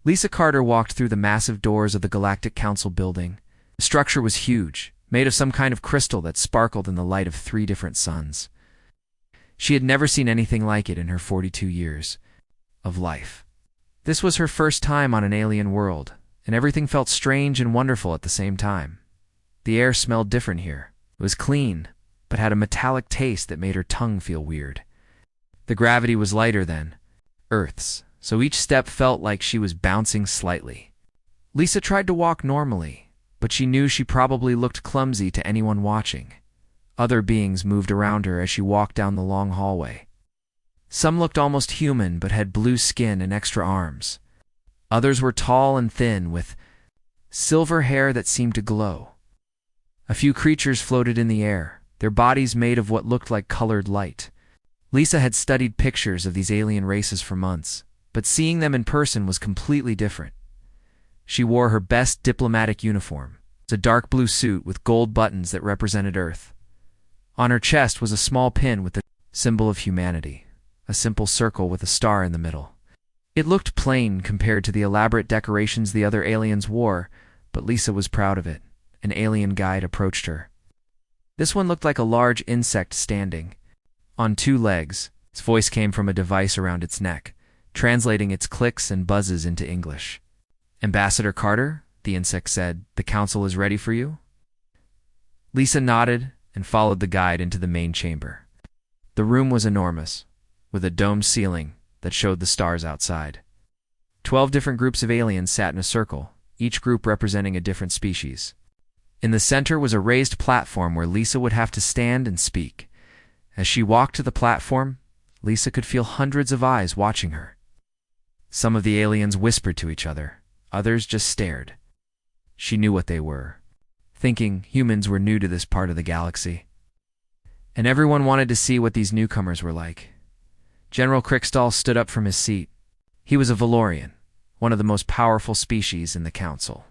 Lisa Carter walked through the massive doors of the Galactic Council building. The structure was huge, made of some kind of crystal that sparkled in the light of 3 different suns. She had never seen anything like it in her 42 years of life. This was her first time on an alien world, and everything felt strange and wonderful at the same time. The air smelled different here. It was clean, but had a metallic taste that made her tongue feel weird. The gravity was lighter than Earth's, so each step felt like she was bouncing slightly. Lisa tried to walk normally, but she knew she probably looked clumsy to anyone watching. Other beings moved around her as she walked down the long hallway. Some looked almost human but had blue skin and extra arms. Others were tall and thin with silver hair that seemed to glow. A few creatures floated in the air, their bodies made of what looked like colored light. Lisa had studied pictures of these alien races for months, but seeing them in person was completely different. She wore her best diplomatic uniform. It was a dark blue suit with gold buttons that represented Earth. On her chest was a small pin with the symbol of humanity, a simple circle with a star in the middle. It looked plain compared to the elaborate decorations the other aliens wore, but Lisa was proud of it. An alien guide approached her. This one looked like a large insect standing on 2 legs. Its voice came from a device around its neck, translating its clicks and buzzes into English. "Ambassador Carter," the insect said, "the council is ready for you." Lisa nodded and followed the guide into the main chamber. The room was enormous, with a domed ceiling that showed the stars outside. 12 different groups of aliens sat in a circle, each group representing a different species. In the center was a raised platform where Lisa would have to stand and speak. As she walked to the platform, Lisa could feel hundreds of eyes watching her. Some of the aliens whispered to each other, others just stared. She knew what they were, thinking humans were new to this part of the galaxy. And everyone wanted to see what these newcomers were like. General Crickstall stood up from his seat. He was a Valorian, one of the most powerful species in the council.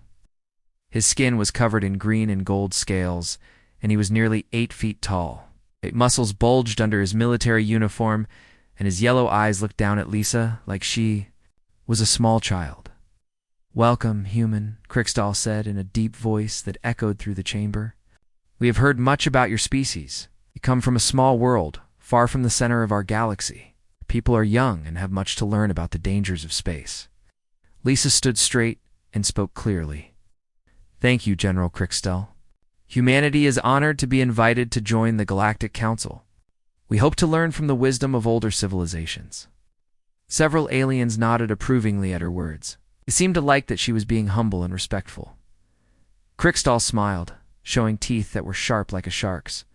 His skin was covered in green and gold scales, and he was nearly 8 feet tall. His muscles bulged under his military uniform, and his yellow eyes looked down at Lisa like she was a small child. "Welcome, human," Crickstall said in a deep voice that echoed through the chamber. "We have heard much about your species. You come from a small world, far from the center of our galaxy. People are young and have much to learn about the dangers of space." Lisa stood straight and spoke clearly. "Thank you, General Crickstall. Humanity is honored to be invited to join the Galactic Council. We hope to learn from the wisdom of older civilizations." Several aliens nodded approvingly at her words. They seemed to like that she was being humble and respectful. Crickstall smiled, showing teeth that were sharp like a shark's.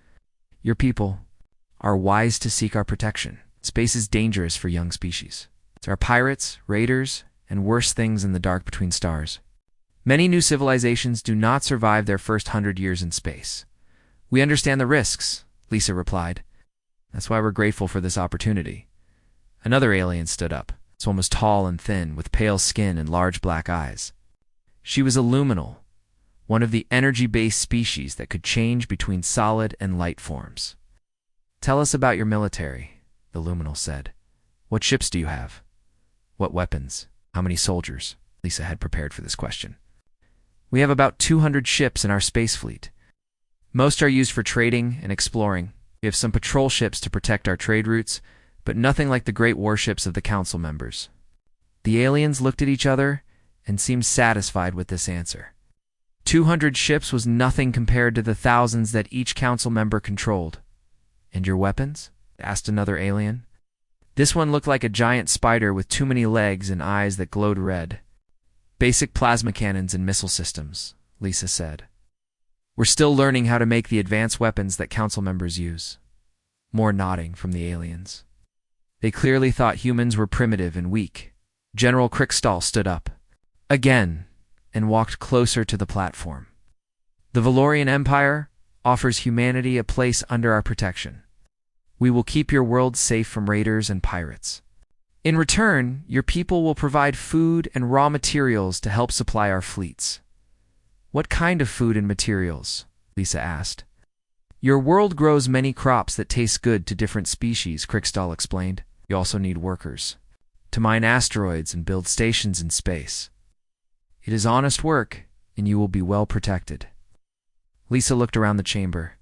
"Your people are wise to seek our protection. Space is dangerous for young species. There are pirates, raiders, and worse things in the dark between stars. Many new civilizations do not survive their first 100 years in space. We understand the risks," Lisa replied. "That's why we're grateful for this opportunity." Another alien stood up. This one was tall and thin, with pale skin and large black eyes. She was a luminal, one of the energy-based species that could change between solid and light forms. "Tell us about your military," the luminal said. "What ships do you have? What weapons? How many soldiers?" Lisa had prepared for this question. "We have about 200 ships in our space fleet. Most are used for trading and exploring. We have some patrol ships to protect our trade routes, but nothing like the great warships of the council members." The aliens looked at each other and seemed satisfied with this answer. 200 ships was nothing compared to the thousands that each council member controlled. "And your weapons?" asked another alien. This one looked like a giant spider with too many legs and eyes that glowed red. "Basic plasma cannons and missile systems," Lisa said. "We're still learning how to make the advanced weapons that council members use." More nodding from the aliens. They clearly thought humans were primitive and weak. General Crickstall stood up again and walked closer to the platform. "The Valorian Empire offers humanity a place under our protection. We will keep your world safe from raiders and pirates. In return, your people will provide food and raw materials to help supply our fleets." "What kind of food and materials?" Lisa asked. "Your world grows many crops that taste good to different species," Crickstall explained. "You also need workers. to mine asteroids and build stations in space. It is honest work, and you will be well protected. Lisa looked around the chamber.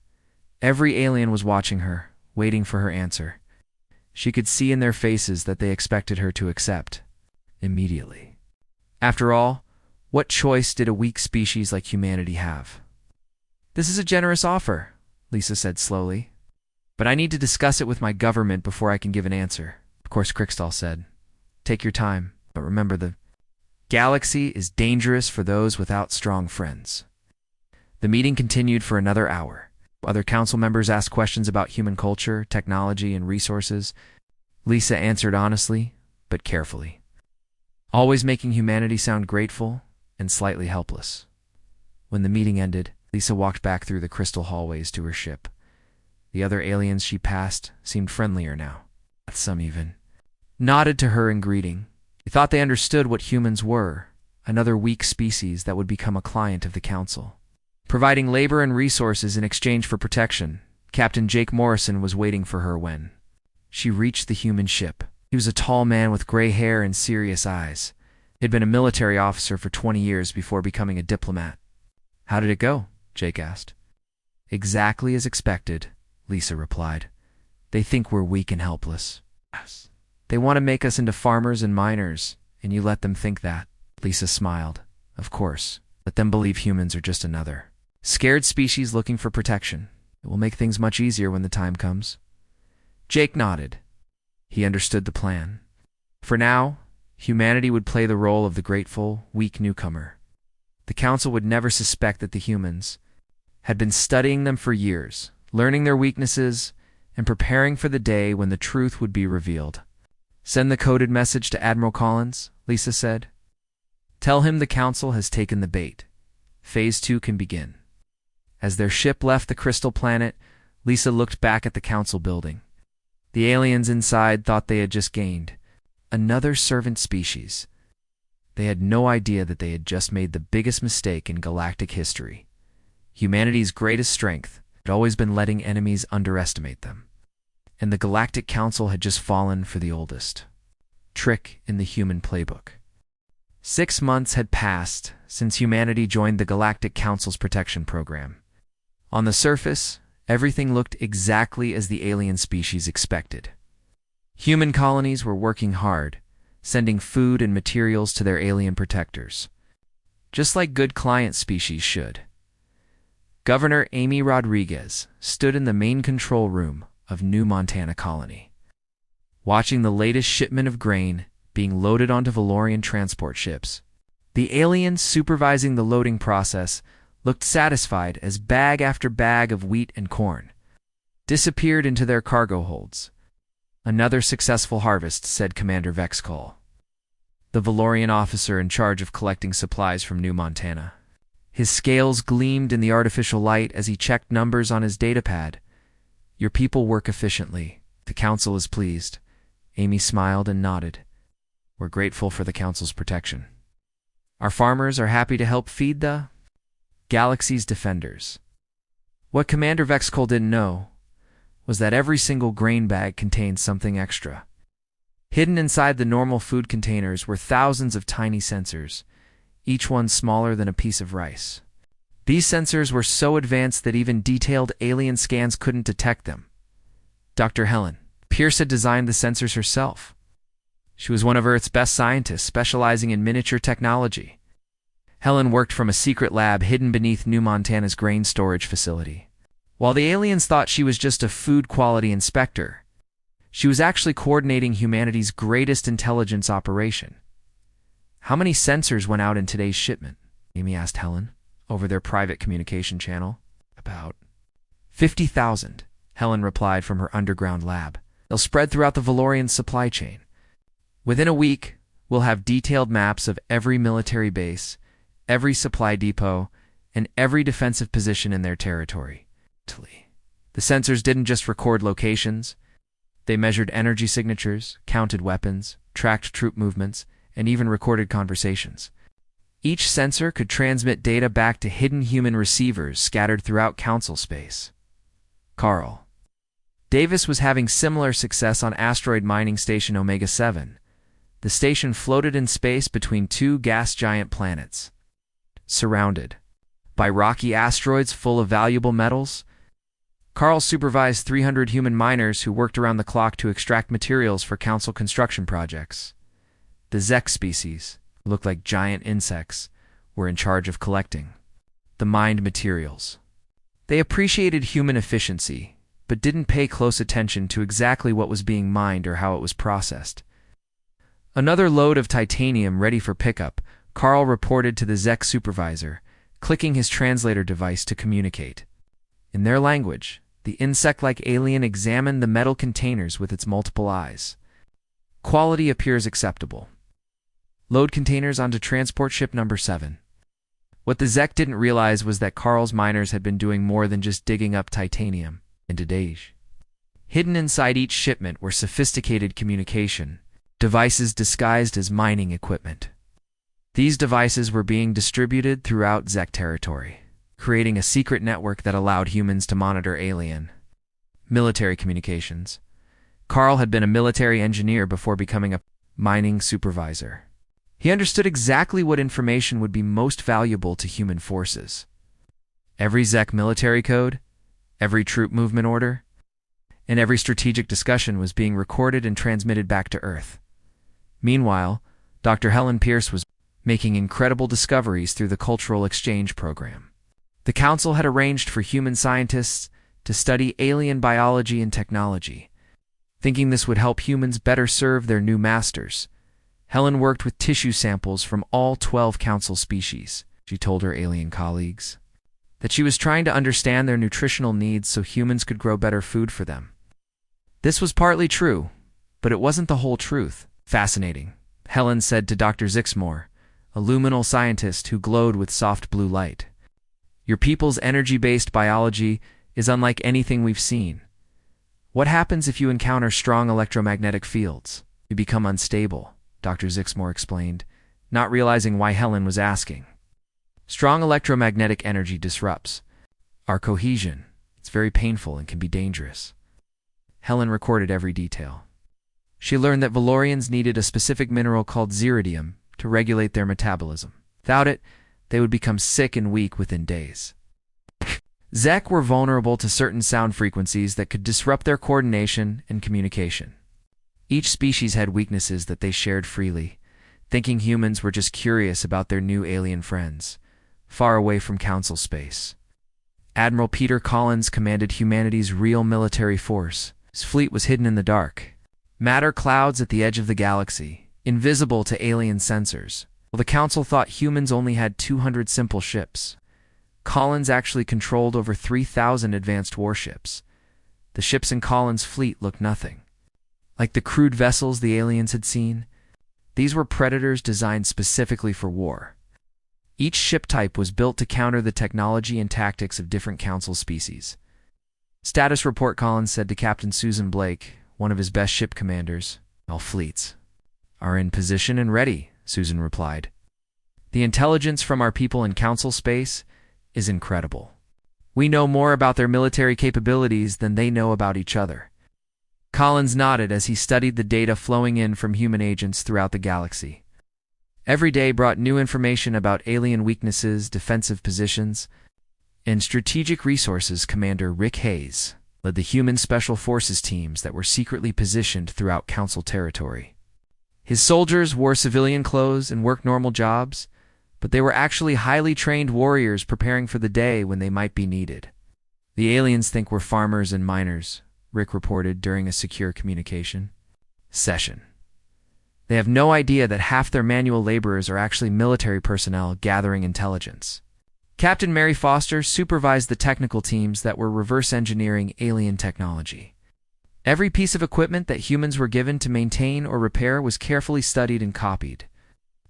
Every alien was watching her, waiting for her answer. She could see in their faces that they expected her to accept immediately. After all, what choice did a weak species like humanity have? "This is a generous offer," Lisa said slowly. "But I need to discuss it with my government before I can give an answer." Of course, Krikstal said, "Take your time, but remember the galaxy is dangerous for those without strong friends." The meeting continued for another hour. Other council members asked questions about human culture, technology, and resources. Lisa answered honestly, but carefully, always making humanity sound grateful and slightly helpless. When the meeting ended, Lisa walked back through the crystal hallways to her ship. The other aliens she passed seemed friendlier now. Some even nodded to her in greeting. They thought they understood what humans were, another weak species that would become a client of the council. Providing labor and resources in exchange for protection, Captain Jake Morrison was waiting for her when she reached the human ship. He was a tall man with gray hair and serious eyes. He'd been a military officer for 20 years before becoming a diplomat. "How did it go?" Jake asked. "Exactly as expected," Lisa replied. "They think we're weak and helpless. They want to make us into farmers and miners, and you let them think that." Lisa smiled. "Of course. Let them believe humans are just another scared species looking for protection. It will make things much easier when the time comes." Jake nodded. He understood the plan. For now, humanity would play the role of the grateful, weak newcomer. The council would never suspect that the humans had been studying them for years, learning their weaknesses, and preparing for the day when the truth would be revealed. "Send the coded message to Admiral Collins," Lisa said. "Tell him the council has taken the bait. Phase 2 can begin." As their ship left the crystal planet, Lisa looked back at the council building. The aliens inside thought they had just gained another servant species. They had no idea that they had just made the biggest mistake in galactic history. Humanity's greatest strength had always been letting enemies underestimate them. And the Galactic Council had just fallen for the oldest trick in the human playbook. 6 months had passed since humanity joined the Galactic Council's protection program. On the surface, everything looked exactly as the alien species expected. Human colonies were working hard, sending food and materials to their alien protectors, just like good client species should. Governor Amy Rodriguez stood in the main control room of New Montana Colony, watching the latest shipment of grain being loaded onto Valorian transport ships. The aliens supervising the loading process looked satisfied as bag after bag of wheat and corn disappeared into their cargo holds. "Another successful harvest," said Commander Vexcall, the Valorian officer in charge of collecting supplies from New Montana. His scales gleamed in the artificial light as he checked numbers on his datapad. "Your people work efficiently. The council is pleased." Amy smiled and nodded. "We're grateful for the council's protection. Our farmers are happy to help feed the galaxy's defenders." What Commander Vexcol didn't know was that every single grain bag contained something extra. Hidden inside the normal food containers were thousands of tiny sensors, each one smaller than a piece of rice. These sensors were so advanced that even detailed alien scans couldn't detect them. Dr. Helen Pierce had designed the sensors herself. She was one of Earth's best scientists, specializing in miniature technology. Helen worked from a secret lab hidden beneath New Montana's grain storage facility. While the aliens thought she was just a food quality inspector, she was actually coordinating humanity's greatest intelligence operation. "How many sensors went out in today's shipment?" Amy asked Helen over their private communication channel. "About 50,000, Helen replied from her underground lab. "They'll spread throughout the Valorian supply chain. Within a week, we'll have detailed maps of every military base, every supply depot, and every defensive position in their territory." The sensors didn't just record locations. They measured energy signatures, counted weapons, tracked troop movements, and even recorded conversations. Each sensor could transmit data back to hidden human receivers scattered throughout council space. Carl Davis was having similar success on asteroid mining station Omega 7, The station floated in space between two gas giant planets, surrounded by rocky asteroids full of valuable metals. Carl supervised 300 human miners who worked around the clock to extract materials for Council construction projects. The Zek species, who looked like giant insects, were in charge of collecting the mined materials. They appreciated human efficiency, but didn't pay close attention to exactly what was being mined or how it was processed. Another load of titanium ready for pickup, Carl reported to the Zek supervisor, clicking his translator device to communicate. In their language, the insect-like alien examined the metal containers with its multiple eyes. Quality appears acceptable. Load containers onto transport ship number 7. What the Zek didn't realize was that Carl's miners had been doing more than just digging up titanium into Dage. Hidden inside each shipment were sophisticated communication devices disguised as mining equipment. These devices were being distributed throughout Zek territory, creating a secret network that allowed humans to monitor alien military communications. Carl had been a military engineer before becoming a mining supervisor. He understood exactly what information would be most valuable to human forces. Every Zek military code, every troop movement order, and every strategic discussion was being recorded and transmitted back to Earth. Meanwhile, Dr. Helen Pierce was making incredible discoveries through the Cultural Exchange Program. The Council had arranged for human scientists to study alien biology and technology, thinking this would help humans better serve their new masters. Helen worked with tissue samples from all 12 Council species. She told her alien colleagues that she was trying to understand their nutritional needs so humans could grow better food for them. This was partly true, but it wasn't the whole truth. Fascinating, Helen said to Dr. Zixmore, a luminal scientist who glowed with soft blue light. Your people's energy-based biology is unlike anything we've seen. What happens if you encounter strong electromagnetic fields? You become unstable, Dr. Zixmore explained, not realizing why Helen was asking. Strong electromagnetic energy disrupts our cohesion. It's very painful and can be dangerous. Helen recorded every detail. She learned that Valorians needed a specific mineral called xeridium to regulate their metabolism. Without it, they would become sick and weak within days. Zek were vulnerable to certain sound frequencies that could disrupt their coordination and communication. Each species had weaknesses that they shared freely, thinking humans were just curious about their new alien friends, far away from Council space. Admiral Peter Collins commanded humanity's real military force. His fleet was hidden in the dark. Matter clouds at the edge of the galaxy, invisible to alien sensors. While the Council thought humans only had 200 simple ships, Collins actually controlled over 3,000 advanced warships. The ships in Collins' fleet looked nothing like the crude vessels the aliens had seen. These were predators designed specifically for war. Each ship type was built to counter the technology and tactics of different Council species. Status report, Collins said to Captain Susan Blake, one of his best ship commanders. All fleets are in position and ready, Susan replied. The intelligence from our people in Council space is incredible. We know more about their military capabilities than they know about each other. Collins nodded as he studied the data flowing in from human agents throughout the galaxy. Every day brought new information about alien weaknesses, defensive positions, and strategic resources. Commander Rick Hayes led the human special forces teams that were secretly positioned throughout Council territory. His soldiers wore civilian clothes and worked normal jobs, but they were actually highly trained warriors preparing for the day when they might be needed. The aliens think we're farmers and miners, Rick reported during a secure communication session. They have no idea that half their manual laborers are actually military personnel gathering intelligence. Captain Mary Foster supervised the technical teams that were reverse engineering alien technology. Every piece of equipment that humans were given to maintain or repair was carefully studied and copied.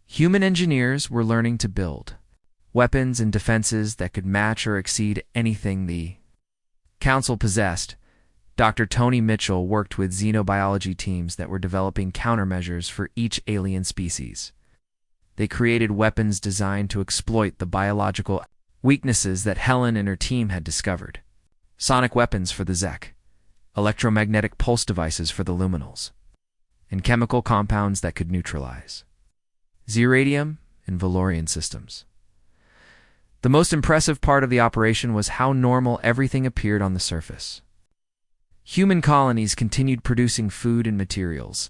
Human engineers were learning to build weapons and defenses that could match or exceed anything the Council possessed. Dr. Tony Mitchell worked with xenobiology teams that were developing countermeasures for each alien species. They created weapons designed to exploit the biological weaknesses that Helen and her team had discovered. Sonic weapons for the Zek, electromagnetic pulse devices for the Luminals, and chemical compounds that could neutralize Zeradium and Valorian systems. The most impressive part of the operation was how normal everything appeared on the surface. Human colonies continued producing food and materials.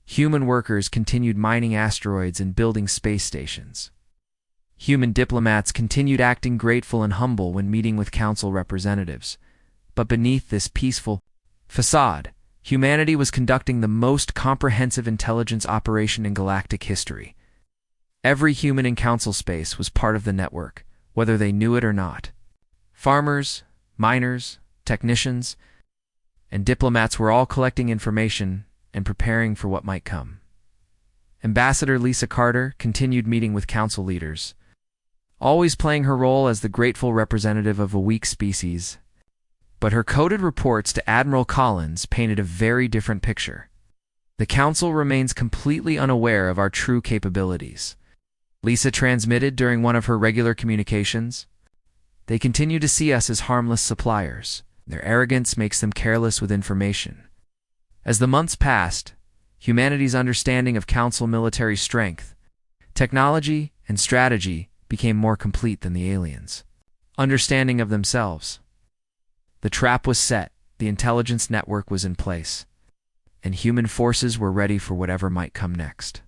Human workers continued mining asteroids and building space stations. Human diplomats continued acting grateful and humble when meeting with council representatives. But beneath this peaceful facade, humanity was conducting the most comprehensive intelligence operation in galactic history. Every human in council space was part of the network, whether they knew it or not. Farmers, miners, technicians, and diplomats were all collecting information and preparing for what might come. Ambassador Lisa Carter continued meeting with council leaders, always playing her role as the grateful representative of a weak species. But her coded reports to Admiral Collins painted a very different picture. The council remains completely unaware of our true capabilities. Lisa transmitted during one of her regular communications. They continue to see us as harmless suppliers. Their arrogance makes them careless with information. As the months passed, humanity's understanding of council military strength, technology, and strategy became more complete than the aliens' understanding of themselves. The trap was set, the intelligence network was in place, and human forces were ready for whatever might come next.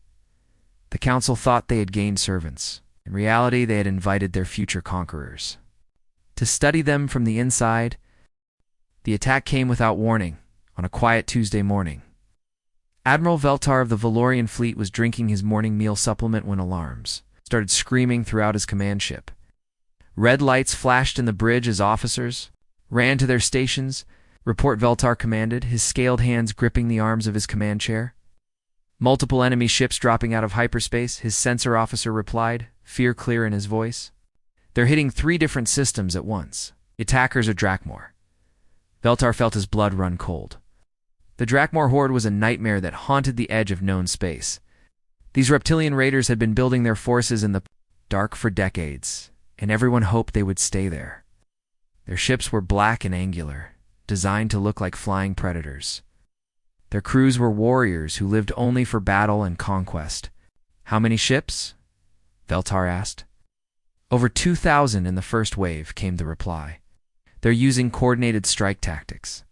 The council thought they had gained servants. In reality, they had invited their future conquerors to study them from the inside. The attack came without warning, on a quiet Tuesday morning. Admiral Veltar of the Valorian fleet was drinking his morning meal supplement when alarms started screaming throughout his command ship. Red lights flashed in the bridge as officers ran to their stations. Report, Veltar commanded, his scaled hands gripping the arms of his command chair. Multiple enemy ships dropping out of hyperspace, his sensor officer replied, fear clear in his voice. They're hitting 3 different systems at once. The attackers are Drakmor. Veltar felt his blood run cold. The Drakmor horde was a nightmare that haunted the edge of known space. These reptilian raiders had been building their forces in the dark for decades, and everyone hoped they would stay there. Their ships were black and angular, designed to look like flying predators. Their crews were warriors who lived only for battle and conquest. How many ships? Veltar asked. Over 2,000 in the first wave, came the reply. They're using coordinated strike tactics.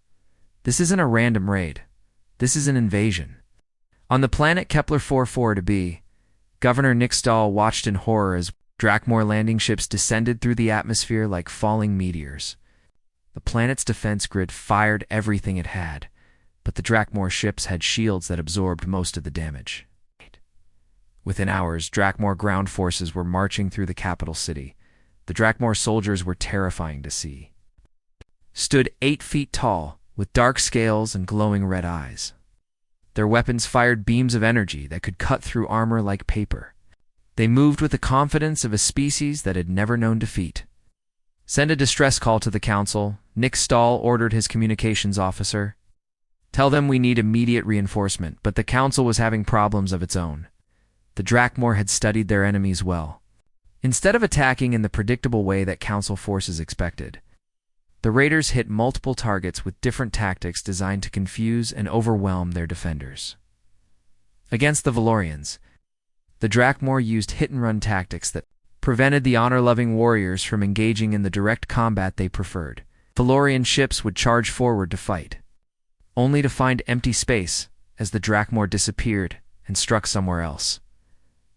This isn't a random raid. This is an invasion. On the planet Kepler 44b, Governor Nick Stahl watched in horror as Drakmor landing ships descended through the atmosphere like falling meteors. The planet's defense grid fired everything it had, but the Drakmor ships had shields that absorbed most of the damage. Within hours, Drakmor ground forces were marching through the capital city. The Drakmor soldiers were terrifying to see. Stood 8 feet tall, with dark scales and glowing red eyes. Their weapons fired beams of energy that could cut through armor like paper. They moved with the confidence of a species that had never known defeat. Send a distress call to the council, Nick Stahl ordered his communications officer. Tell them we need immediate reinforcement, but the council was having problems of its own. The Drakmor had studied their enemies well. Instead of attacking in the predictable way that council forces expected, the raiders hit multiple targets with different tactics designed to confuse and overwhelm their defenders. Against the Valorians, the Drakmor used hit-and-run tactics that prevented the honor-loving warriors from engaging in the direct combat they preferred. Valorian ships would charge forward to fight, only to find empty space as the Drakmor disappeared and struck somewhere else.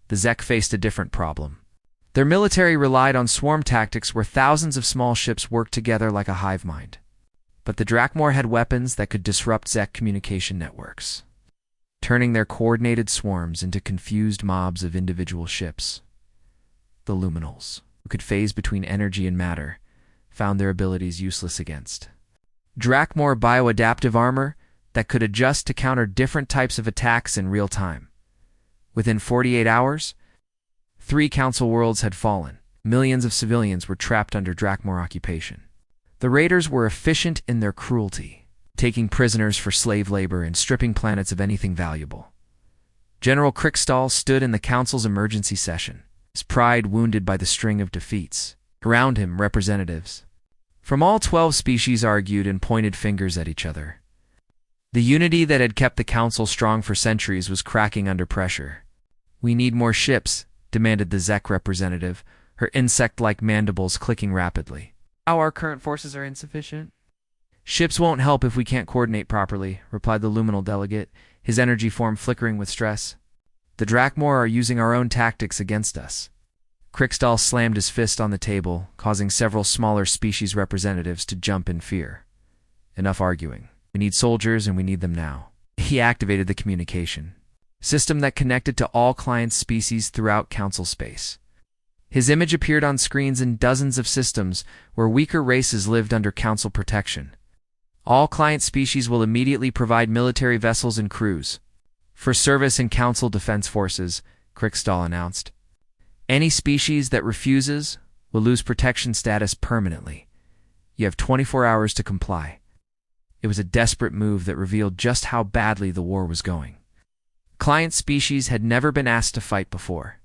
The Zek faced a different problem. Their military relied on swarm tactics where thousands of small ships worked together like a hive mind. But the Drakmor had weapons that could disrupt Zek communication networks, turning their coordinated swarms into confused mobs of individual ships. The Luminals, who could phase between energy and matter, found their abilities useless against Drakmor bioadaptive armor that could adjust to counter different types of attacks in real time. Within 48 hours, 3 council worlds had fallen. Millions of civilians were trapped under Drakmor occupation. The raiders were efficient in their cruelty, taking prisoners for slave labor and stripping planets of anything valuable. General Krickstall stood in the council's emergency session, his pride wounded by the string of defeats. Around him, representatives from all 12 species argued and pointed fingers at each other. The unity that had kept the Council strong for centuries was cracking under pressure. "We need more ships," demanded the Zek representative, her insect-like mandibles clicking rapidly. "Our current forces are insufficient." "Ships won't help if we can't coordinate properly," replied the luminal delegate, his energy form flickering with stress. "The Drakmor are using our own tactics against us." Kriksdal slammed his fist on the table, causing several smaller species representatives to jump in fear. "Enough arguing. We need soldiers, and we need them now." He activated the communication system that connected to all client species throughout Council space. His image appeared on screens in dozens of systems where weaker races lived under Council protection. "All client species will immediately provide military vessels and crews for service in Council defense forces," Kriksdal announced. "Any species that refuses will lose protection status permanently. You have 24 hours to comply." It was a desperate move that revealed just how badly the war was going. Client species had never been asked to fight before.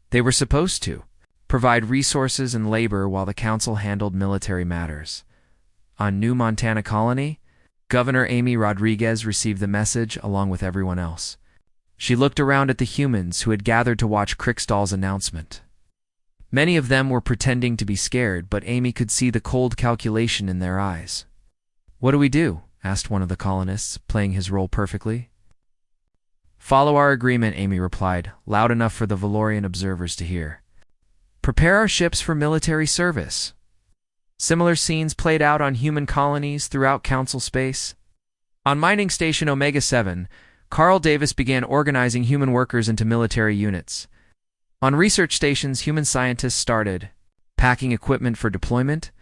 They were supposed to provide resources and labor while the Council handled military matters. On New Montana Colony, Governor Amy Rodriguez received the message along with everyone else. She looked around at the humans who had gathered to watch Kriksdal's announcement. Many of them were pretending to be scared, but Amy could see the cold calculation in their eyes. "What do we do?" asked one of the colonists, playing his role perfectly. "Follow our agreement," Amy replied, loud enough for the Valorian observers to hear. "Prepare our ships for military service." Similar scenes played out on human colonies throughout Council space. On mining station Omega-7, Carl Davis began organizing human workers into military units. On research stations, human scientists started packing equipment for deployment.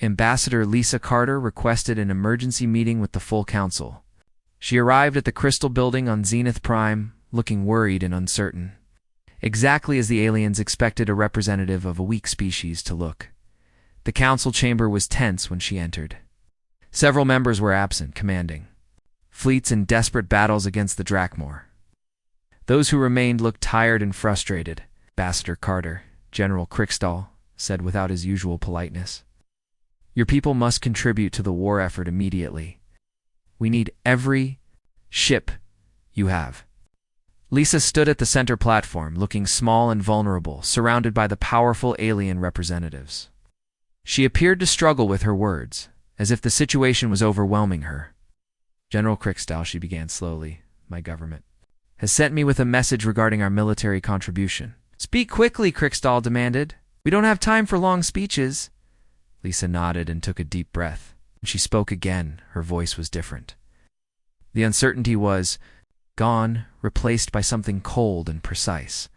Ambassador Lisa Carter requested an emergency meeting with the full Council. She arrived at the Crystal Building on Zenith Prime, looking worried and uncertain, exactly as the aliens expected a representative of a weak species to look. The Council chamber was tense when she entered. Several members were absent, commanding fleets in desperate battles against the Drakmor. Those who remained looked tired and frustrated. Ambassador Carter, General Kriksdal, said without his usual politeness. "Your people must contribute to the war effort immediately. We need every ship you have." Lisa stood at the center platform, looking small and vulnerable, surrounded by the powerful alien representatives. She appeared to struggle with her words, as if the situation was overwhelming her. "General Kriksdal," she began slowly, "my government has sent me with a message regarding our military contribution." "Speak quickly," Kriksdal demanded. "We don't have time for long speeches." Lisa nodded and took a deep breath. When she spoke again, her voice was different. The uncertainty was gone, replaced by something cold and precise.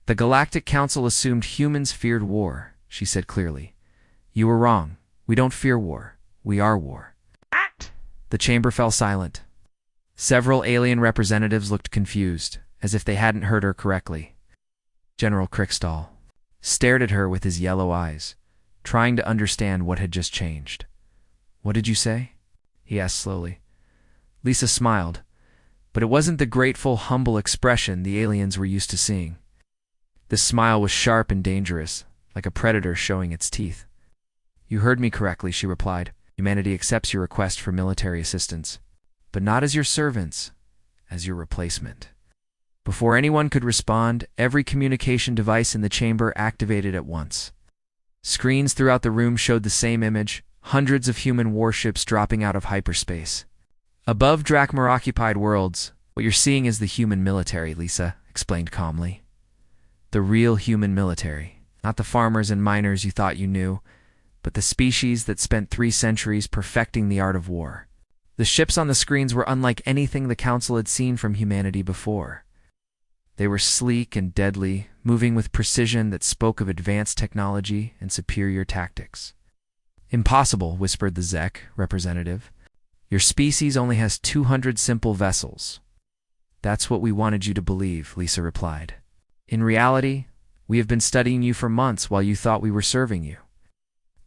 "The Galactic Council assumed humans feared war," she said clearly. "You were wrong. We don't fear war. We are war." Act! The chamber fell silent. Several alien representatives looked confused, as if they hadn't heard her correctly. General Kriksdal stared at her with his yellow eyes, trying to understand what had just changed. "What did you say?" he asked slowly. Lisa smiled, but it wasn't the grateful, humble expression the aliens were used to seeing. This smile was sharp and dangerous, like a predator showing its teeth. "You heard me correctly," she replied. "Humanity accepts your request for military assistance, but not as your servants, as your replacement." Before anyone could respond, every communication device in the chamber activated at once. Screens throughout the room showed the same image, hundreds of human warships dropping out of hyperspace. "Above Drakmor-occupied worlds, what you're seeing is the human military," Lisa explained calmly. "The real human military, not the farmers and miners you thought you knew, but the species that spent 3 centuries perfecting the art of war." The ships on the screens were unlike anything the Council had seen from humanity before. They were sleek and deadly, moving with precision that spoke of advanced technology and superior tactics. "Impossible," whispered the Zek representative. "Your species only has 200 simple vessels." "That's what we wanted you to believe," Lisa replied. "In reality, we have been studying you for months while you thought we were serving you.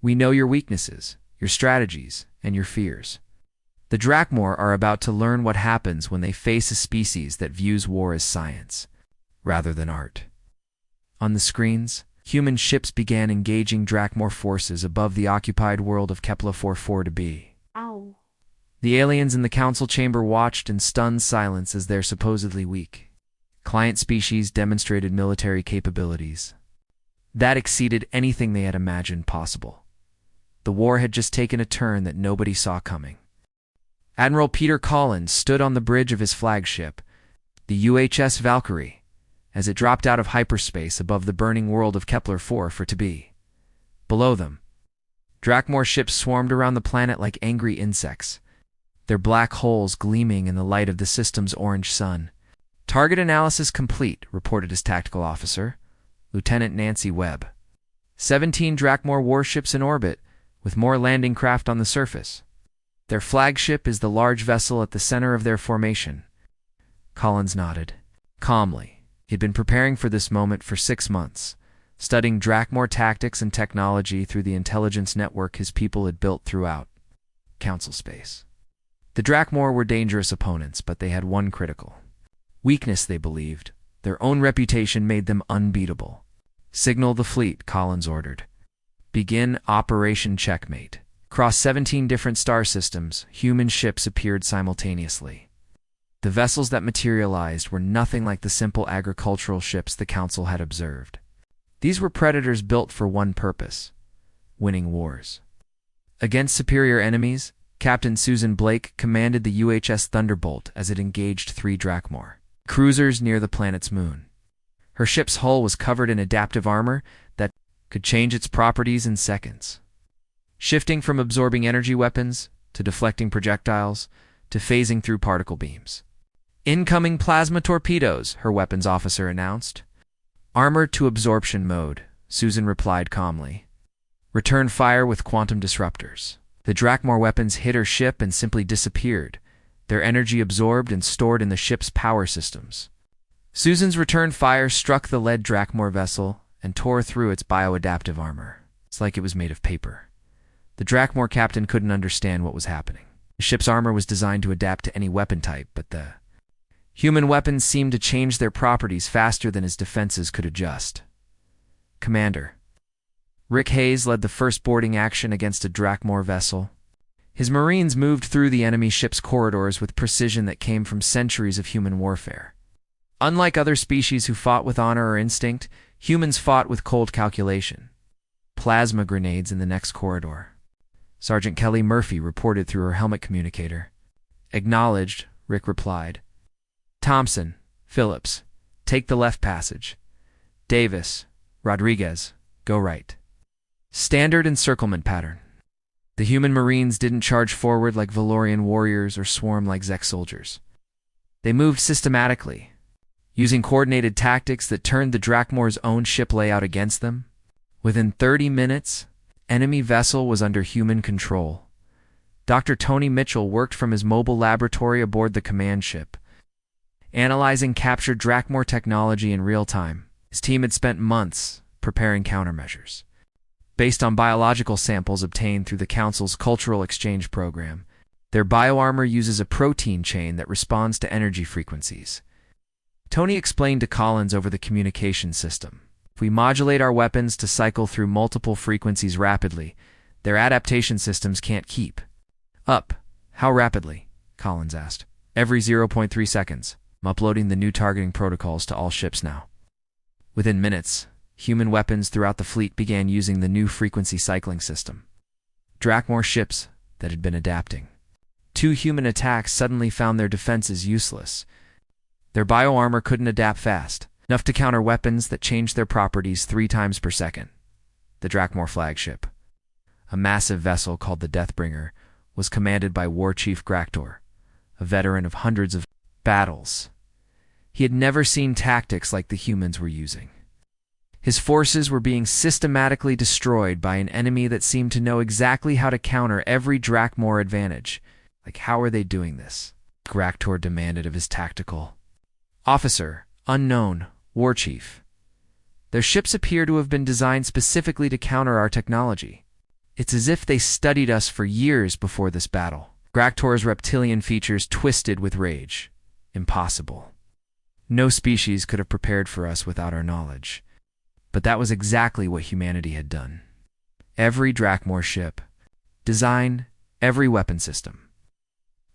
We know your weaknesses, your strategies, and your fears. The Drakmor are about to learn what happens when they face a species that views war as science, rather than art." On the screens, human ships began engaging Drakmor forces above the occupied world of Kepler 44 to B. Ow. The aliens in the council chamber watched in stunned silence as their supposedly weak client species demonstrated military capabilities that exceeded anything they had imagined possible. The war had just taken a turn that nobody saw coming. Admiral Peter Collins stood on the bridge of his flagship, the UHS Valkyrie, as it dropped out of hyperspace above the burning world of Kepler-4 for to be. Below them, Drakmor ships swarmed around the planet like angry insects, their black holes gleaming in the light of the system's orange sun. "Target analysis complete," reported his tactical officer, Lieutenant Nancy Webb. 17 Drakmor warships in orbit, with more landing craft on the surface. Their flagship is the large vessel at the center of their formation. Collins nodded. Calmly, he'd been preparing for this moment for 6 months, studying Drakmor tactics and technology through the intelligence network his people had built throughout Council space. The Drakmor were dangerous opponents, but they had one critical weakness, they believed. Their own reputation made them unbeatable. "Signal the fleet," Collins ordered. "Begin Operation Checkmate." Across 17 different star systems, human ships appeared simultaneously. The vessels that materialized were nothing like the simple agricultural ships the Council had observed. These were predators built for one purpose: winning wars. Against superior enemies, Captain Susan Blake commanded the UHS Thunderbolt as it engaged 3 Drakmor cruisers near the planet's moon. Her ship's hull was covered in adaptive armor that could change its properties in seconds, shifting from absorbing energy weapons to deflecting projectiles to phasing through particle beams. "Incoming plasma torpedoes," her weapons officer announced. "Armor to absorption mode," Susan replied calmly. "Return fire with quantum disruptors." The Drakmor weapons hit her ship and simply disappeared, their energy absorbed and stored in the ship's power systems. Susan's return fire struck the lead Drakmor vessel and tore through its bioadaptive armor. It's like it was made of paper. The Drakmor captain couldn't understand what was happening. The ship's armor was designed to adapt to any weapon type, but the human weapons seemed to change their properties faster than his defenses could adjust. "Commander." Rick Hayes led the first boarding action against a Drakmor vessel. His Marines moved through the enemy ship's corridors with precision that came from centuries of human warfare. Unlike other species who fought with honor or instinct, humans fought with cold calculation. "Plasma grenades in the next corridor," Sergeant Kelly Murphy reported through her helmet communicator. "Acknowledged," Rick replied. "Thompson, Phillips, take the left passage. Davis, Rodriguez, go right." Standard encirclement pattern. The human Marines didn't charge forward like Valorian warriors or swarm like Zek soldiers. They moved systematically, using coordinated tactics that turned the Drakmor's own ship layout against them. Within 30 minutes, enemy vessel was under human control. Dr. Tony Mitchell worked from his mobile laboratory aboard the command ship, analyzing captured Drakmor technology in real time. His team had spent months preparing countermeasures. Based on biological samples obtained through the Council's Cultural Exchange Program, their bioarmor uses a protein chain that responds to energy frequencies. Tony explained to Collins over the communication system. "If we modulate our weapons to cycle through multiple frequencies rapidly, their adaptation systems can't keep up." "How rapidly?" Collins asked. "Every 0.3 seconds. I'm uploading the new targeting protocols to all ships now." Within minutes, human weapons throughout the fleet began using the new frequency cycling system. Drakmor ships that had been adapting. 2 human attacks suddenly found their defenses useless. Their bioarmor couldn't adapt fast, enough to counter weapons that changed their properties 3 times per second. The Drakmor flagship, a massive vessel called the Deathbringer, was commanded by War Chief Graktor, a veteran of hundreds of battles. He had never seen tactics like the humans were using. His forces were being systematically destroyed by an enemy that seemed to know exactly how to counter every Drakmor advantage. Like, how are they doing this? Graktor demanded of his tactical officer, unknown, war chief. "Their ships appear to have been designed specifically to counter our technology. It's as if they studied us for years before this battle." Graktor's reptilian features twisted with rage. "Impossible. No species could have prepared for us without our knowledge." But that was exactly what humanity had done. Every Drakmor ship, design, every weapon system.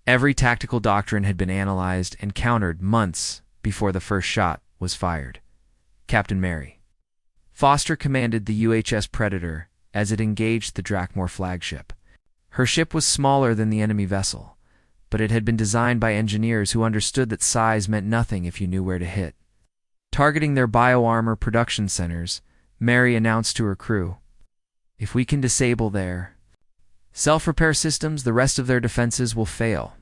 Every tactical doctrine had been analyzed and countered months before the first shot was fired. Captain Mary Foster commanded the UHS Predator as it engaged the Drakmor flagship. Her ship was smaller than the enemy vessel, but it had been designed by engineers who understood that size meant nothing if you knew where to hit. Targeting their bioarmor production centers, Mary announced to her crew, "If we can disable their self-repair systems, the rest of their defenses will fail."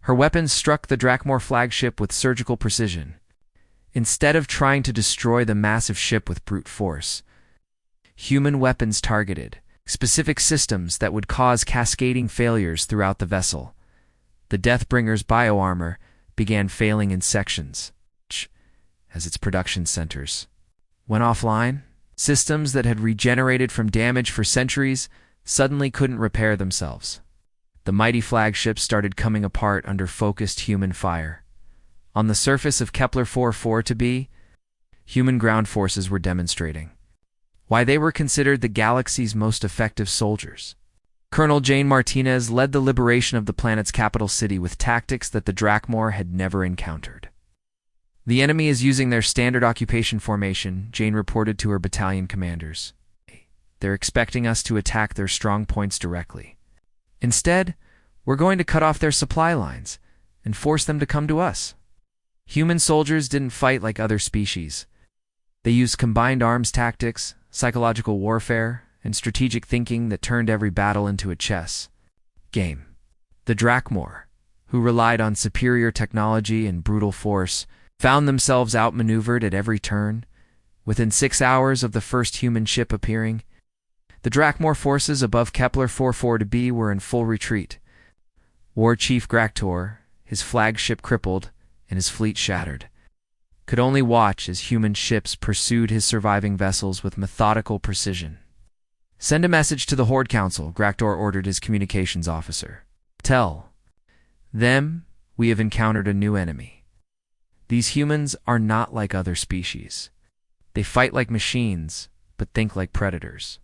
Her weapons struck the Drakmor flagship with surgical precision. Instead of trying to destroy the massive ship with brute force, human weapons targeted specific systems that would cause cascading failures throughout the vessel. The Deathbringer's bioarmor began failing in sections as its production centers went offline. Systems that had regenerated from damage for centuries suddenly couldn't repair themselves. The mighty flagship started coming apart under focused human fire. On the surface of Kepler 442b, human ground forces were demonstrating why they were considered the galaxy's most effective soldiers. Colonel Jane Martinez led the liberation of the planet's capital city with tactics that the Drakmor had never encountered. "The enemy is using their standard occupation formation," Jane reported to her battalion commanders. "They're expecting us to attack their strong points directly. Instead, we're going to cut off their supply lines and force them to come to us." Human soldiers didn't fight like other species. They used combined arms tactics, psychological warfare, and strategic thinking that turned every battle into a chess game. The Drakmor, who relied on superior technology and brutal force, found themselves outmaneuvered at every turn. Within 6 hours of the first human ship appearing, the Drakmor forces above Kepler 442b were in full retreat. War Chief Graktor, his flagship crippled and his fleet shattered, could only watch as human ships pursued his surviving vessels with methodical precision. "Send a message to the Horde Council," Graktor ordered his communications officer. "Tell them we have encountered a new enemy. These humans are not like other species. They fight like machines, but think like predators."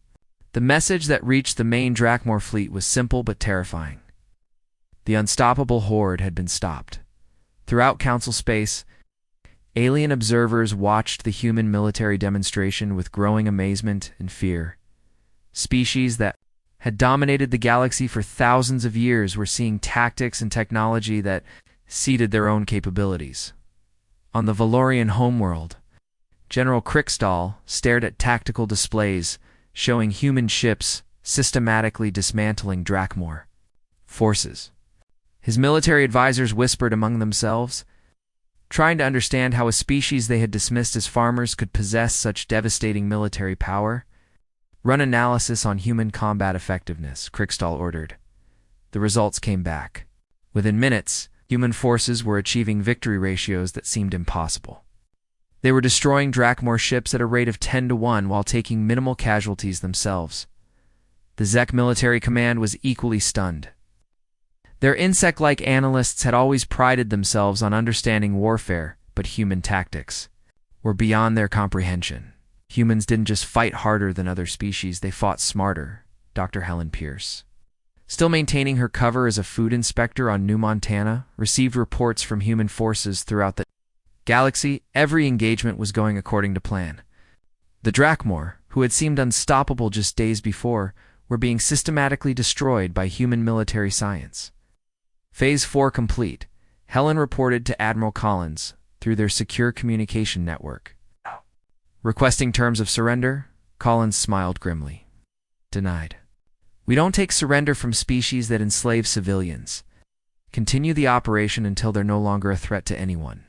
The message that reached the main Drakmor fleet was simple but terrifying. The unstoppable horde had been stopped. Throughout Council space, alien observers watched the human military demonstration with growing amazement and fear. Species that had dominated the galaxy for thousands of years were seeing tactics and technology that exceeded their own capabilities. On the Valorian homeworld, General Krikstal stared at tactical displays showing human ships systematically dismantling Drakmor forces. His military advisors whispered among themselves, trying to understand how a species they had dismissed as farmers could possess such devastating military power. "Run analysis on human combat effectiveness," Krikstal ordered. The results came back. Within minutes, human forces were achieving victory ratios that seemed impossible. They were destroying Drakmor ships at a rate of 10-1 while taking minimal casualties themselves. The Zek military command was equally stunned. Their insect-like analysts had always prided themselves on understanding warfare, but human tactics were beyond their comprehension. Humans didn't just fight harder than other species, they fought smarter, Dr. Helen Pierce, still maintaining her cover as a food inspector on New Montana, received reports from human forces throughout the galaxy. Every engagement was going according to plan. The Drakmor, who had seemed unstoppable just days before, were being systematically destroyed by human military science. Phase 4 complete, Helen reported to Admiral Collins through their secure communication network. Requesting terms of surrender, Collins smiled grimly. "Denied. We don't take surrender from species that enslave civilians. Continue the operation until they're no longer a threat to anyone."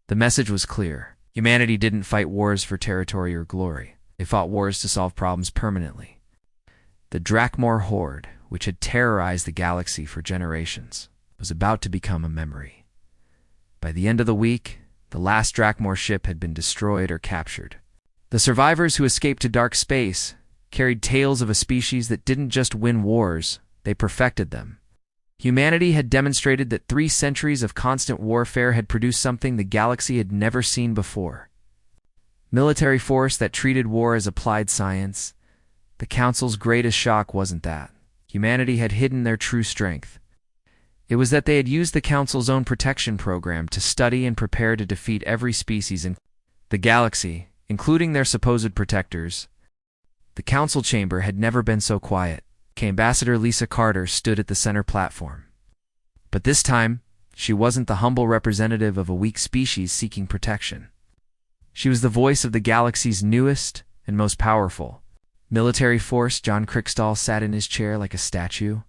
The message was clear. Humanity didn't fight wars for territory or glory. They fought wars to solve problems permanently. The Drakmor horde, which had terrorized the galaxy for generations, was about to become a memory. By the end of the week, the last Drakmor ship had been destroyed or captured. The survivors who escaped to dark space carried tales of a species that didn't just win wars, they perfected them. Humanity had demonstrated that 3 centuries of constant warfare had produced something the galaxy had never seen before. Military force that treated war as applied science. The Council's greatest shock wasn't that. Humanity had hidden their true strength. It was that they had used the Council's own protection program to study and prepare to defeat every species in the galaxy, including their supposed protectors. The Council chamber had never been so quiet. Ambassador Lisa Carter stood at the center platform. But this time, she wasn't the humble representative of a weak species seeking protection. She was the voice of the galaxy's newest and most powerful military force. John Crickstall sat in his chair like a statue.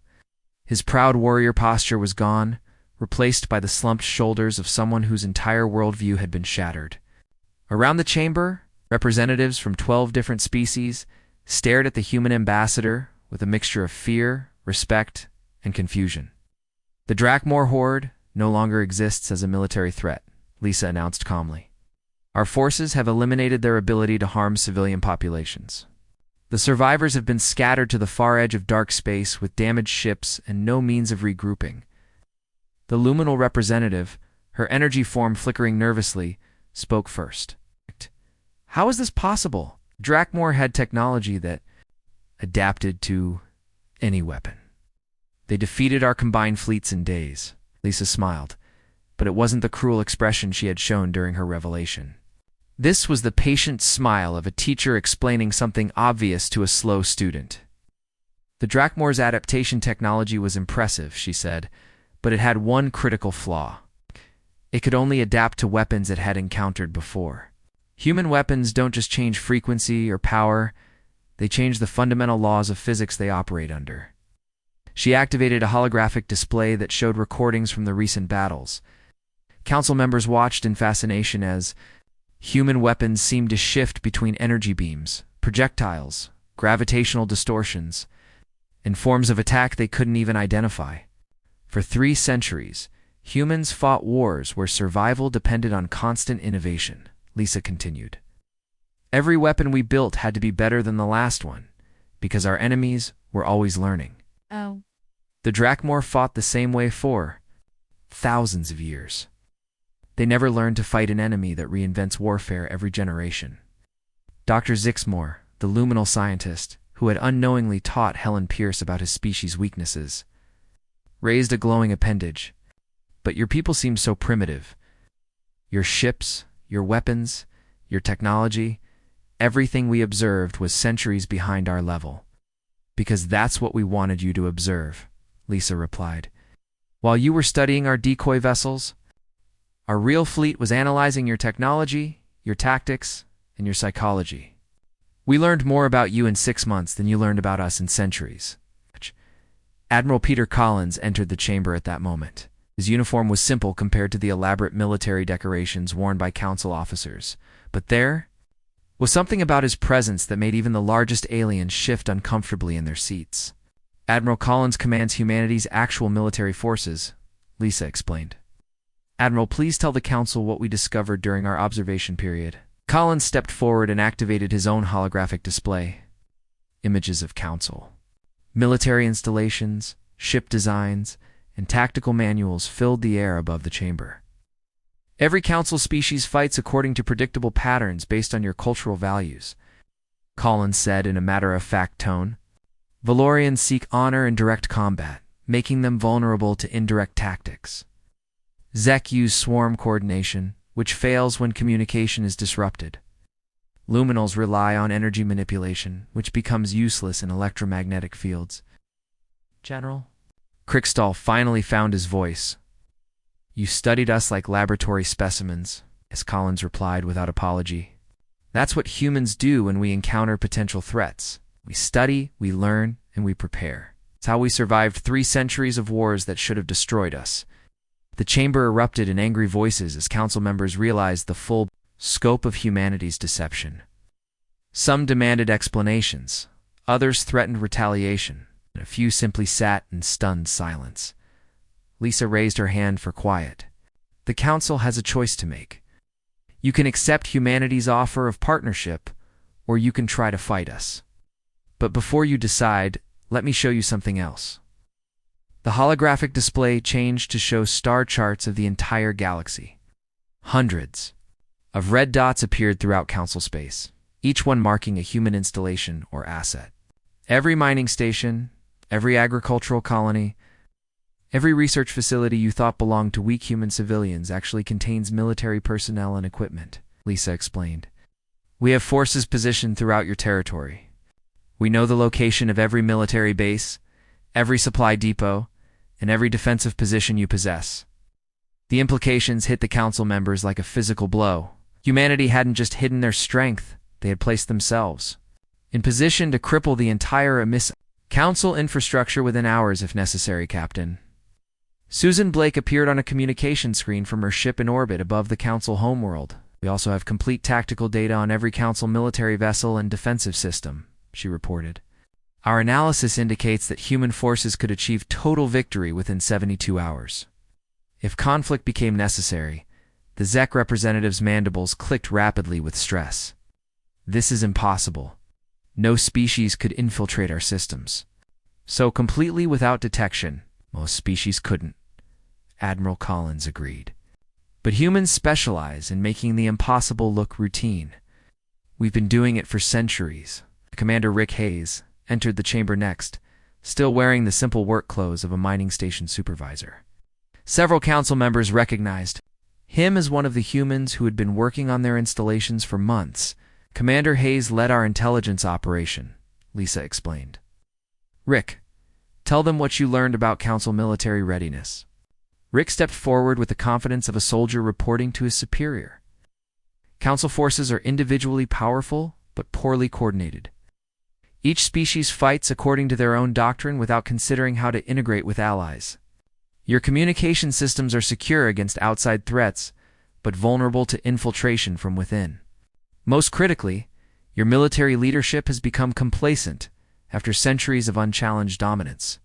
His proud warrior posture was gone, replaced by the slumped shoulders of someone whose entire worldview had been shattered. Around the chamber, representatives from 12 different species stared at the human ambassador with a mixture of fear, respect, and confusion. The Drakmor horde no longer exists as a military threat, Lisa announced calmly. Our forces have eliminated their ability to harm civilian populations. The survivors have been scattered to the far edge of dark space with damaged ships and no means of regrouping. The luminal representative, her energy form flickering nervously, spoke first. How is this possible? Drakmor had technology that adapted to any weapon. They defeated our combined fleets in days. Lisa smiled, but it wasn't the cruel expression she had shown during her revelation. This was the patient smile of a teacher explaining something obvious to a slow student. The Drakmor's adaptation technology was impressive, she said, but it had one critical flaw. It could only adapt to weapons it had encountered before. Human weapons don't just change frequency or power, they change the fundamental laws of physics they operate under. She activated a holographic display that showed recordings from the recent battles. Council members watched in fascination as human weapons seemed to shift between energy beams, projectiles, gravitational distortions, and forms of attack they couldn't even identify. For 3 centuries, humans fought wars where survival depended on constant innovation, Lisa continued. Every weapon we built had to be better than the last one, because our enemies were always learning. Oh. The Drakmor fought the same way for thousands of years. They never learned to fight an enemy that reinvents warfare every generation. Dr. Zixmore, the luminal scientist, who had unknowingly taught Helen Pierce about his species' weaknesses, raised a glowing appendage. But your people seem so primitive. Your ships, your weapons, your technology, everything we observed was centuries behind our level. Because that's what we wanted you to observe, Lisa replied. While you were studying our decoy vessels, our real fleet was analyzing your technology, your tactics, and your psychology. We learned more about you in 6 months than you learned about us in centuries. Admiral Peter Collins entered the chamber at that moment. His uniform was simple compared to the elaborate military decorations worn by council officers, but there was something about his presence that made even the largest aliens shift uncomfortably in their seats. Admiral Collins commands humanity's actual military forces, Lisa explained. Admiral, please tell the Council what we discovered during our observation period. Collins stepped forward and activated his own holographic display. Images of Council. Military installations, ship designs, and tactical manuals filled the air above the chamber. Every Council species fights according to predictable patterns based on your cultural values, Collins said in a matter-of-fact tone. Valorians seek honor in direct combat, making them vulnerable to indirect tactics. Zek use swarm coordination, which fails when communication is disrupted. Luminals rely on energy manipulation, which becomes useless in electromagnetic fields. General? Crickstall finally found his voice. You studied us like laboratory specimens, as Collins replied without apology. That's what humans do when we encounter potential threats. We study, we learn, and we prepare. It's how we survived 3 centuries of wars that should have destroyed us. The chamber erupted in angry voices as council members realized the full scope of humanity's deception. Some demanded explanations, others threatened retaliation, and a few simply sat in stunned silence. Lisa raised her hand for quiet. The council has a choice to make. You can accept humanity's offer of partnership, or you can try to fight us. But before you decide, let me show you something else. The holographic display changed to show star charts of the entire galaxy. Hundreds of red dots appeared throughout council space, each one marking a human installation or asset. Every mining station, every agricultural colony, Every research facility you thought belonged to weak human civilians actually contains military personnel and equipment, Lisa explained. We have forces positioned throughout your territory. We know the location of every military base, every supply depot, and every defensive position you possess. The implications hit the council members like a physical blow. Humanity hadn't just hidden their strength, they had placed themselves in position to cripple the entire council infrastructure within hours if necessary, Captain. Susan Blake appeared on a communication screen from her ship in orbit above the council homeworld. We also have complete tactical data on every council military vessel and defensive system, she reported. Our analysis indicates that human forces could achieve total victory within 72 hours. If conflict became necessary, the Zek representative's mandibles clicked rapidly with stress. This is impossible. No species could infiltrate our systems. So completely without detection, most species couldn't. Admiral Collins agreed. But humans specialize in making the impossible look routine. We've been doing it for centuries. Commander Rick Hayes entered the chamber next, still wearing the simple work clothes of a mining station supervisor. Several council members recognized him as one of the humans who had been working on their installations for months. Commander Hayes led our intelligence operation, Lisa explained. Rick, tell them what you learned about council military readiness. Rick stepped forward with the confidence of a soldier reporting to his superior. Council forces are individually powerful, but poorly coordinated. Each species fights according to their own doctrine without considering how to integrate with allies. Your communication systems are secure against outside threats, but vulnerable to infiltration from within. Most critically, your military leadership has become complacent after centuries of unchallenged dominance.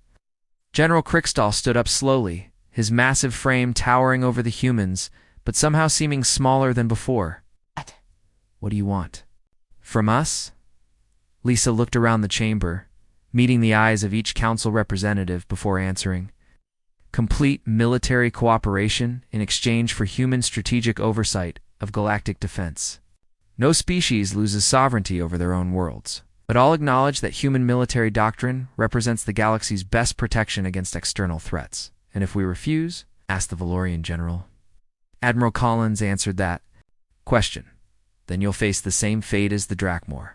General Crickstall stood up slowly, his massive frame towering over the humans, but somehow seeming smaller than before. What do you want? From us? Lisa looked around the chamber, meeting the eyes of each council representative before answering. Complete military cooperation in exchange for human strategic oversight of galactic defense. No species loses sovereignty over their own worlds, but all acknowledge that human military doctrine represents the galaxy's best protection against external threats. And if we refuse? Asked the Valorian general. Admiral Collins answered that question. Then you'll face the same fate as the Drakmor.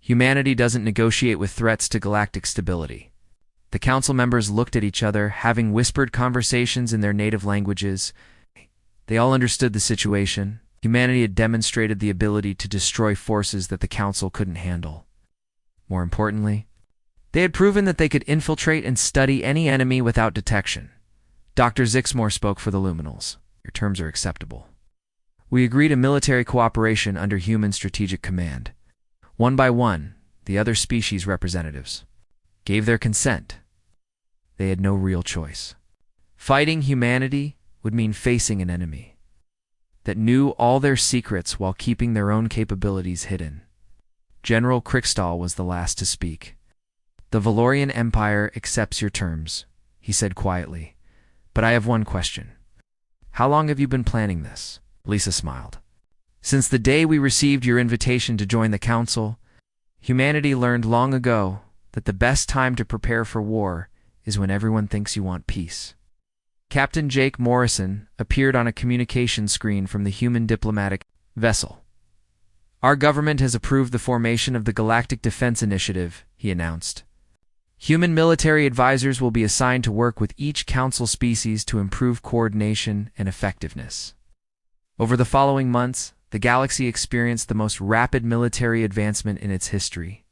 Humanity doesn't negotiate with threats to galactic stability. The council members looked at each other, having whispered conversations in their native languages. They all understood the situation. Humanity had demonstrated the ability to destroy forces that the council couldn't handle. More importantly, they had proven that they could infiltrate and study any enemy without detection. Dr. Zixmore spoke for the Luminals. Your terms are acceptable. We agreed to military cooperation under human strategic command. One by one, the other species representatives gave their consent. They had no real choice. Fighting humanity would mean facing an enemy that knew all their secrets while keeping their own capabilities hidden. General Crickstall was the last to speak. The Valorian Empire accepts your terms, he said quietly. But I have one question. How long have you been planning this? Lisa smiled. Since the day we received your invitation to join the council, humanity learned long ago that the best time to prepare for war is when everyone thinks you want peace. Captain Jake Morrison appeared on a communication screen from the human diplomatic vessel. Our government has approved the formation of the Galactic Defense Initiative, he announced. Human military advisors will be assigned to work with each council species to improve coordination and effectiveness. Over the following months, the galaxy experienced the most rapid military advancement in its history.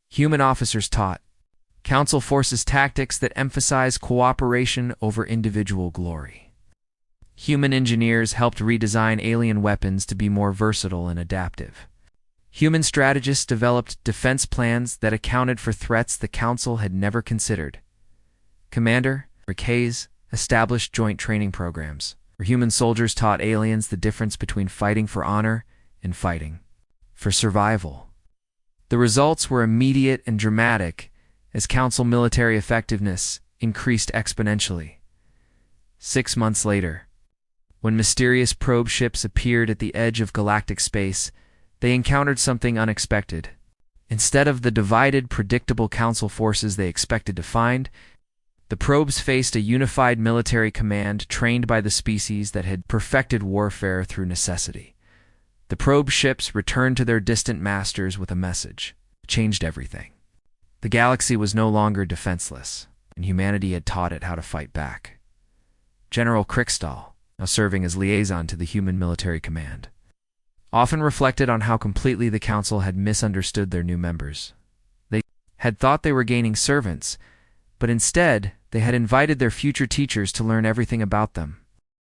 Human officers taught council forces tactics that emphasize cooperation over individual glory. Human engineers helped redesign alien weapons to be more versatile and adaptive. Human strategists developed defense plans that accounted for threats the council had never considered. Commander Rick Hayes established joint training programs, where human soldiers taught aliens the difference between fighting for honor and fighting for survival. The results were immediate and dramatic as council military effectiveness increased exponentially. 6 months later, when mysterious probe ships appeared at the edge of galactic space, they encountered something unexpected. Instead of the divided, predictable council forces they expected to find, The probes faced a unified military command trained by the species that had perfected warfare through necessity. The probe ships returned to their distant masters with a message. It changed everything. The galaxy was no longer defenseless, and humanity had taught it how to fight back. General Krickstall, now serving as liaison to the human military command, often reflected on how completely the Council had misunderstood their new members. They had thought they were gaining servants, but instead they had invited their future teachers to learn everything about them.